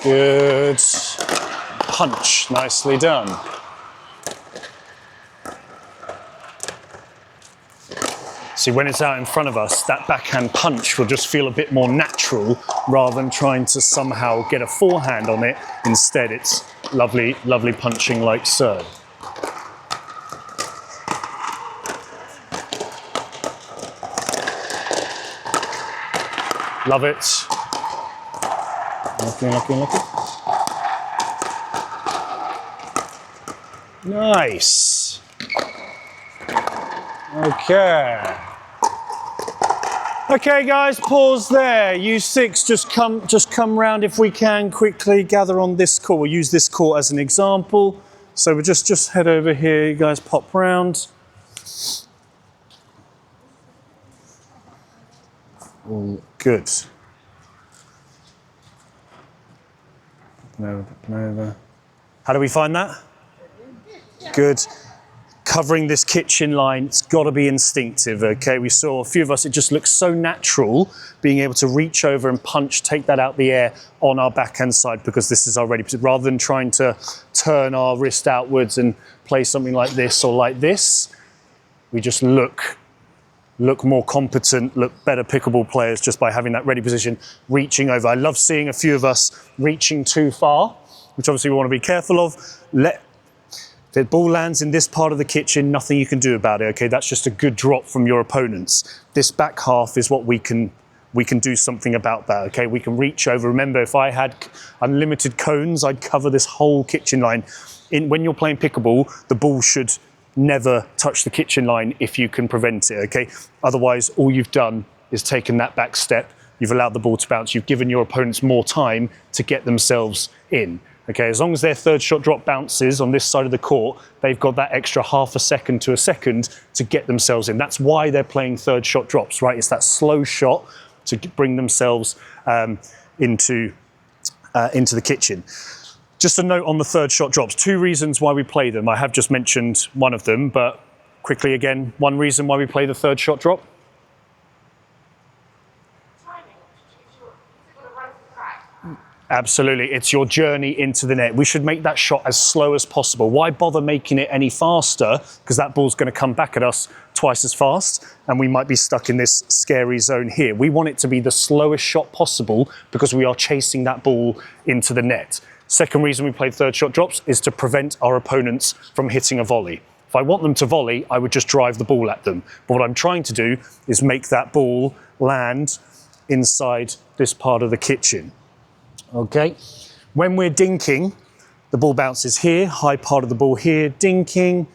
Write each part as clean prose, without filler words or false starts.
Good punch, nicely done. See, when it's out in front of us, that backhand punch will just feel a bit more natural rather than trying to somehow get a forehand on it. Instead, it's lovely, lovely punching like so. Love it. Lucky. Nice. Okay. Okay, guys, pause there. You six, just come round if we can quickly. Gather on this court. We'll use this court as an example. So we'll just head over here. You guys pop round. All good. Over. How do we find that? Good. Covering this kitchen line, it's got to be instinctive, okay? We saw a few of us, it just looks so natural being able to reach over and punch, take that out the air on our backhand side because this is our ready position, rather than trying to turn our wrist outwards and play something like this or like this. We just look more competent, look better pickable players just by having that ready position, reaching over. I love seeing a few of us reaching too far, which obviously we want to be careful of. If the ball lands in this part of the kitchen, nothing you can do about it, okay? That's just a good drop from your opponents. This back half is what we can do something about that, okay? We can reach over. Remember, if I had unlimited cones, I'd cover this whole kitchen line. When you're playing pickleball, the ball should never touch the kitchen line if you can prevent it, okay? Otherwise, all you've done is taken that back step, you've allowed the ball to bounce, you've given your opponents more time to get themselves in, okay? As long as their third shot drop bounces on this side of the court, they've got that extra half a second to a second to get themselves in. That's why they're playing third shot drops, right? It's that slow shot to bring themselves into the kitchen. Just a note on the third shot drops. 2 reasons why we play them. I have just mentioned one of them, but quickly again, one reason why we play the third shot drop. Absolutely, it's your journey into the net. We should make that shot as slow as possible. Why bother making it any faster? Because that ball's going to come back at us twice as fast and we might be stuck in this scary zone here. We want it to be the slowest shot possible because we are chasing that ball into the net. Second reason we play third shot drops is to prevent our opponents from hitting a volley. If I want them to volley, I would just drive the ball at them. But what I'm trying to do is make that ball land inside this part of the kitchen. Okay, when we're dinking, the ball bounces here, high part of the ball here, dinking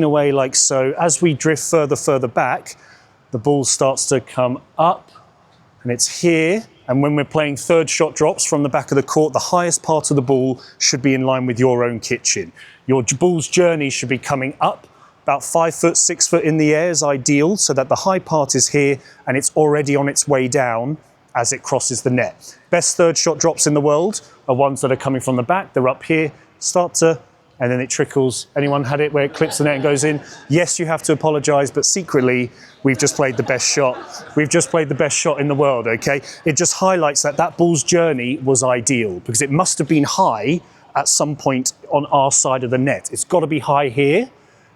away like so. As we drift further back, the ball starts to come up and it's here. And when we're playing third shot drops from the back of the court, the highest part of the ball should be in line with your own kitchen. Your ball's journey should be coming up, about 5 foot, 6 foot in the air is ideal, so that the high part is here and it's already on its way down as it crosses the net. Best third shot drops in the world are ones that are coming from the back. They're up here, and then it trickles. Anyone had it where it clips the net and goes in? Yes, you have to apologize, but secretly, we've just played the best shot. We've just played the best shot in the world, okay? It just highlights that that ball's journey was ideal because it must have been high at some point on our side of the net. It's got to be high here,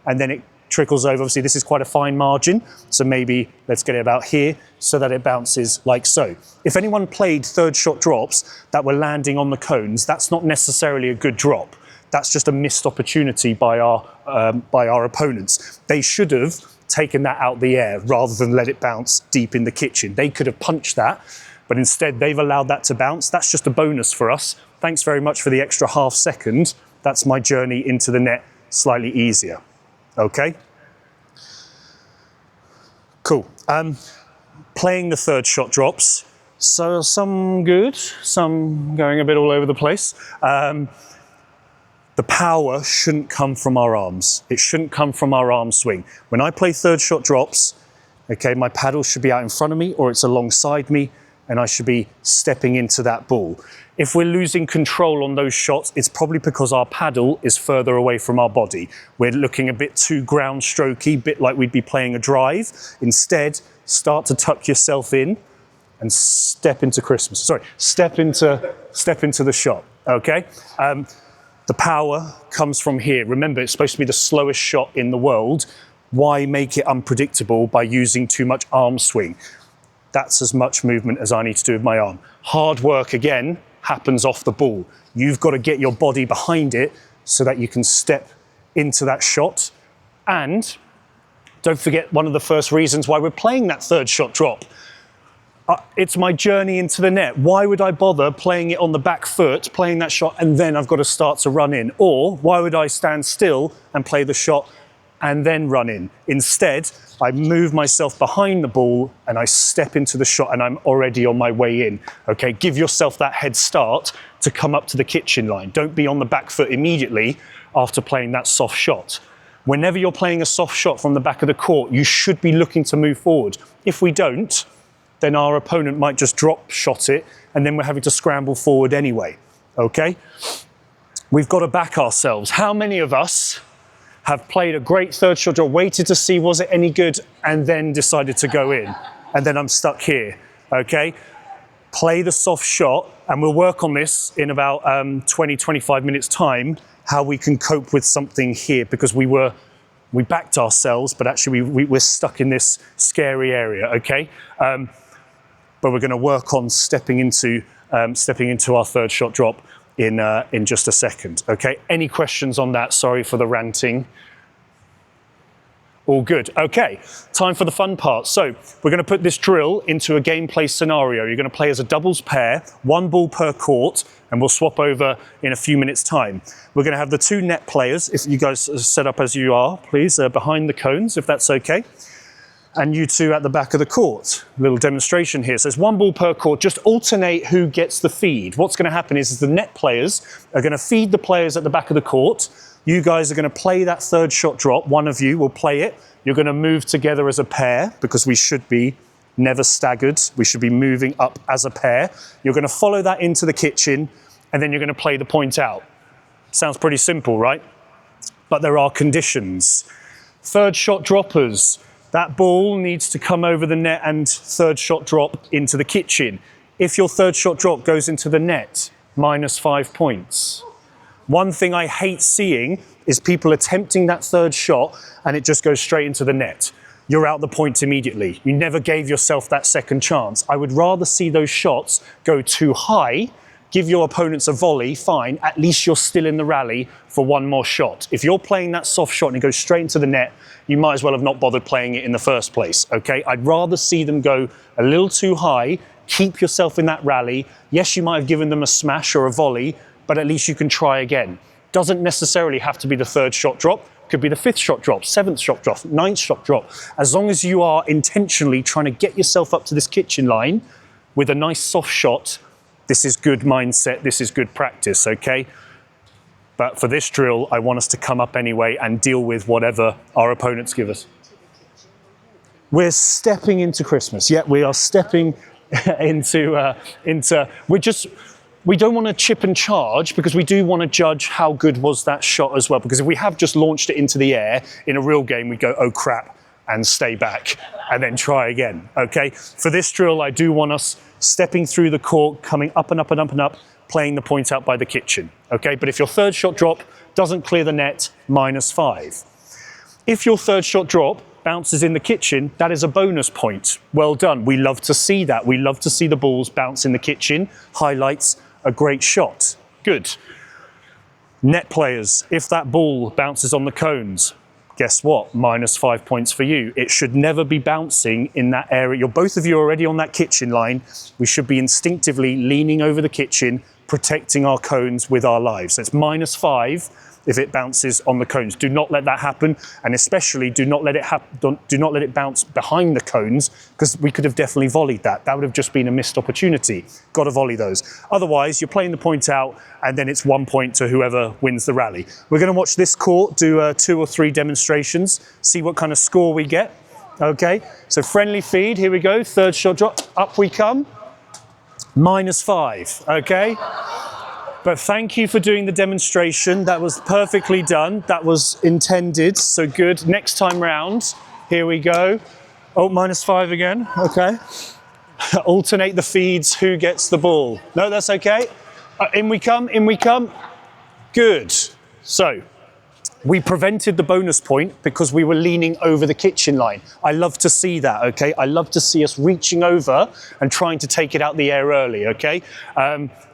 and then it trickles over. Obviously, this is quite a fine margin, so maybe let's get it about here so that it bounces like so. If anyone played third shot drops that were landing on the cones, that's not necessarily a good drop. That's just a missed opportunity by our opponents. They should have taken that out the air rather than let it bounce deep in the kitchen. They could have punched that, but instead they've allowed that to bounce. That's just a bonus for us. Thanks very much for the extra half second. That's my journey into the net slightly easier. okay? Cool. Playing the third shot drops. So some good, some going a bit all over the place. The power shouldn't come from our arms. It shouldn't come from our arm swing. When I play third shot drops, okay, my paddle should be out in front of me or it's alongside me and I should be stepping into that ball. If we're losing control on those shots, it's probably because our paddle is further away from our body. We're looking a bit too ground strokey, a bit like we'd be playing a drive. Instead, start to tuck yourself in and step into Christmas. Sorry, step into the shot, okay? The power comes from here. Remember, it's supposed to be the slowest shot in the world. Why make it unpredictable by using too much arm swing? That's as much movement as I need to do with my arm. Hard work, again, happens off the ball. You've got to get your body behind it so that you can step into that shot. And don't forget one of the first reasons why we're playing that third shot drop. It's my journey into the net. Why would I bother playing it on the back foot, playing that shot, and then I've got to start to run in? Or why would I stand still and play the shot and then run in? Instead, I move myself behind the ball and I step into the shot and I'm already on my way in. Okay, give yourself that head start to come up to the kitchen line. Don't be on the back foot immediately after playing that soft shot. Whenever you're playing a soft shot from the back of the court, you should be looking to move forward. If we don't, then our opponent might just drop shot it and then we're having to scramble forward anyway, okay? We've got to back ourselves. How many of us have played a great third shot drop, waited to see was it any good, and then decided to go in? And then I'm stuck here, okay? Play the soft shot, and we'll work on this in about 20, 25 minutes time, how we can cope with something here, because we backed ourselves, but actually we're stuck in this scary area, okay? But we're going to work on stepping into our third shot drop in just a second. Okay. Any questions on that? Sorry for the ranting. All good. Okay. Time for the fun part. So we're going to put this drill into a gameplay scenario. You're going to play as a doubles pair, one ball per court, and we'll swap over in a few minutes' time. We're going to have the two net players. If you guys are set up as you are, please, behind the cones, if that's okay. And you two at the back of the court. A little demonstration here. So it's one ball per court. Just alternate who gets the feed. What's going to happen is the net players are going to feed the players at the back of the court. You guys are going to play that third shot drop. One of you will play it. You're going to move together as a pair because we should be never staggered. We should be moving up as a pair. You're going to follow that into the kitchen and then you're going to play the point out. Sounds pretty simple, right? But there are conditions. Third shot droppers. That ball needs to come over the net and third shot drop into the kitchen. If your third shot drop goes into the net, -5 points. One thing I hate seeing is people attempting that third shot and it just goes straight into the net. You're out the point immediately. You never gave yourself that second chance. I would rather see those shots go too high, give your opponents a volley, fine, at least you're still in the rally for one more shot. If you're playing that soft shot and it goes straight into the net, you might as well have not bothered playing it in the first place, okay? I'd rather see them go a little too high, keep yourself in that rally. Yes, you might have given them a smash or a volley, but at least you can try again. Doesn't necessarily have to be the third shot drop, could be the fifth shot drop, seventh shot drop, ninth shot drop. As long as you are intentionally trying to get yourself up to this kitchen line with a nice soft shot, this is good mindset, this is good practice, okay? But for this drill, I want us to come up anyway and deal with whatever our opponents give us. We're stepping into Christmas. Yeah, we are stepping we don't want to chip and charge because we do want to judge how good was that shot as well. Because if we have just launched it into the air in a real game, we go, oh crap, and stay back and then try again, okay? For this drill, I do want us stepping through the court, coming up and up and up and up, playing the point out by the kitchen, okay? But if your third shot drop doesn't clear the net, -5. If your third shot drop bounces in the kitchen, that is a bonus point. Well done. We love to see that. We love to see the balls bounce in the kitchen. Highlights a great shot. Good. Net players, if that ball bounces on the cones, guess what? -5 points for you. It should never be bouncing in that area. Both of you are already on that kitchen line. We should be instinctively leaning over the kitchen, protecting our cones with our lives. So it's -5 if it bounces on the cones. Do not let that happen, and especially do not let it bounce behind the cones, because we could have definitely volleyed that. That would have just been a missed opportunity. Got to volley those. Otherwise, you're playing the point out, and then it's 1 point to whoever wins the rally. We're going to watch this court do 2 or 3 demonstrations, see what kind of score we get. Okay, so friendly feed, here we go, third shot drop, up we come, -5, okay? But thank you for doing the demonstration, that was perfectly done, that was intended, so good. Next time round, here we go. Oh, -5 again, okay. Alternate the feeds, who gets the ball? No, that's okay. In we come, good. So, we prevented the bonus point because we were leaning over the kitchen line. I love to see that, okay? I love to see us reaching over and trying to take it out the air early, okay?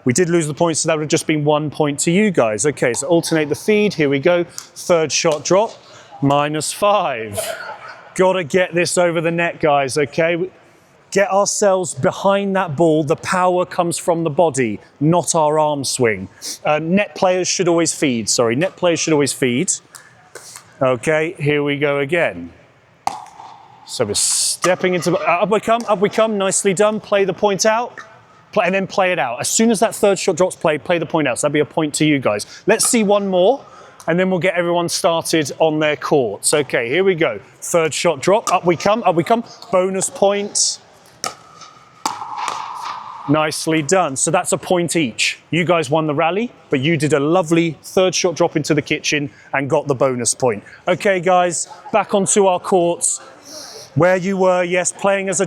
We did lose the point, so that would have just been 1 point to you guys. Okay, so alternate the feed, here we go. Third shot drop, -5. Gotta get this over the net, guys, okay? Get ourselves behind that ball. The power comes from the body, not our arm swing. Net players should always feed, sorry. Net players should always feed. Okay, here we go again. So we're stepping into, up we come, nicely done. Play the point out, and then play it out. As soon as that third shot drops play the point out. So that'd be a point to you guys. Let's see one more, and then we'll get everyone started on their courts. Okay, here we go. Third shot drop, up we come, bonus point. Nicely done. So that's a point each. You guys won the rally, but you did a lovely third shot drop into the kitchen and got the bonus point. Okay, guys, back onto our courts. Where you were, yes, playing as a